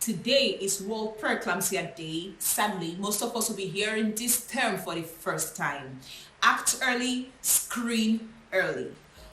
Today is World Pre-eclampsia Day. Sadly, most of us will be hearing this term for the first time. Act early, screen early.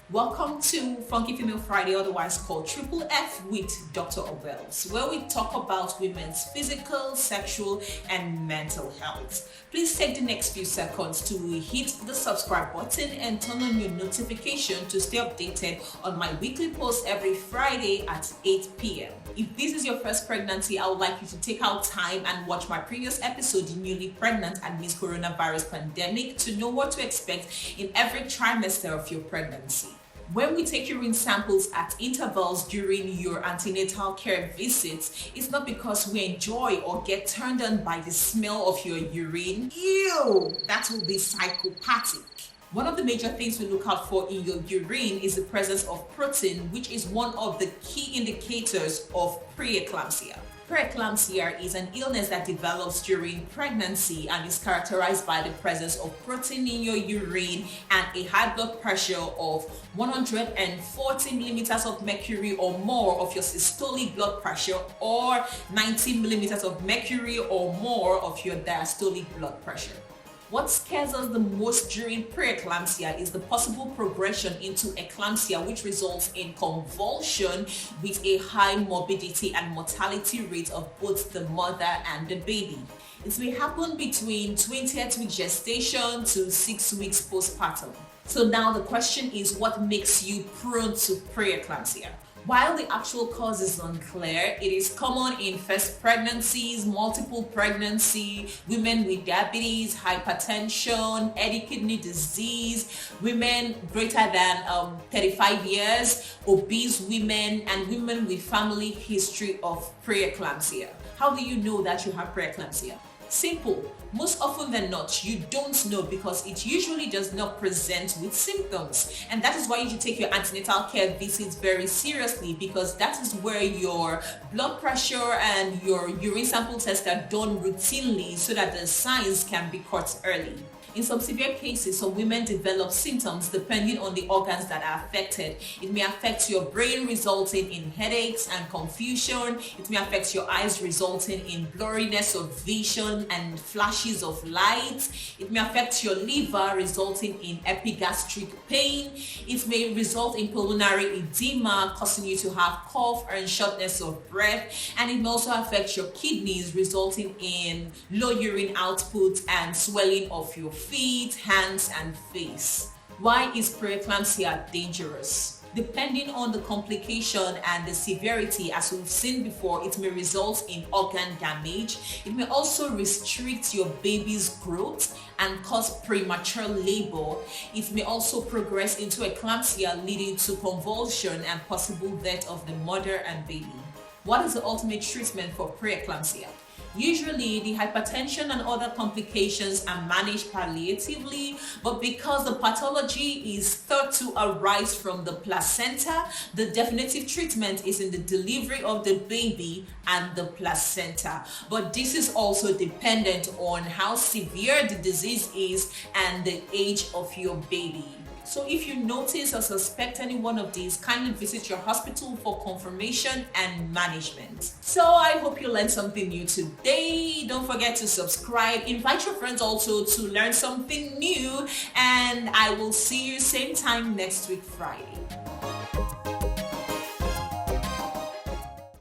Welcome to Funky Female Friday, otherwise called Triple F with Dr. OBeLs, where we talk about women's physical, sexual, and mental health. Please take the next few seconds to hit the subscribe button and turn on your notification to stay updated on my weekly post every Friday at 8 p.m. If this is your first pregnancy, I would like you to take out time and watch my previous episode, The Newly Pregnant Amidst Coronavirus Pandemic, to know what to expect in every trimester of your pregnancy. When we take urine samples at intervals during your antenatal care visits, it's not because we enjoy or get turned on by the smell of your urine. Ew, that will be psychopathic. One of the major things we look out for in your urine is the presence of protein, which is one of the key indicators of pre-eclampsia. Pre-eclampsia is an illness that develops during pregnancy and is characterized by the presence of protein in your urine and a high blood pressure of 140 millimeters of mercury or more of your systolic blood pressure, or 90 millimeters of mercury or more of your diastolic blood pressure. What scares us the most during pre-eclampsia is the possible progression into eclampsia, which results in convulsion with a high morbidity and mortality rate of both the mother and the baby. It may happen between 20th week gestation to 6 weeks postpartum. So now the question is, what makes you prone to pre-eclampsia? While the actual cause is unclear, it is common in first pregnancies, multiple pregnancy, women with diabetes, hypertension, early kidney disease, women greater than 35 years, obese women, and women with family history of pre-eclampsia. How do you know that you have pre-eclampsia? Simple. Most often than not, you don't know because it usually does not present with symptoms. And that is why you should take your antenatal care visits very seriously, because that is where your blood pressure and your urine sample tests are done routinely so that the signs can be caught early. In some severe cases, some women develop symptoms depending on the organs that are affected. It may affect your brain, resulting in headaches and confusion. It may affect your eyes, resulting in blurriness of vision and flashes of light. It may affect your liver, resulting in epigastric pain. It may result in pulmonary edema, causing you to have cough and shortness of breath. And it may also affect your kidneys, resulting in low urine output and swelling of your feet, hands, and face. Why is pre-eclampsia dangerous? Depending on the complication and the severity, as we've seen before, it may result in organ damage. It may also restrict your baby's growth and cause premature labor. It may also progress into eclampsia, leading to convulsion and possible death of the mother and baby. What is the ultimate treatment for pre-eclampsia? Usually, the hypertension and other complications are managed palliatively, but because the pathology is thought to arise from the placenta, the definitive treatment is in the delivery of the baby and the placenta. But this is also dependent on how severe the disease is and the age of your baby. So if you notice or suspect any one of these, kindly visit your hospital for confirmation and management. So I hope you learned something new today. Don't forget to subscribe. Invite your friends also to learn something new. And I will see you same time next week, Friday.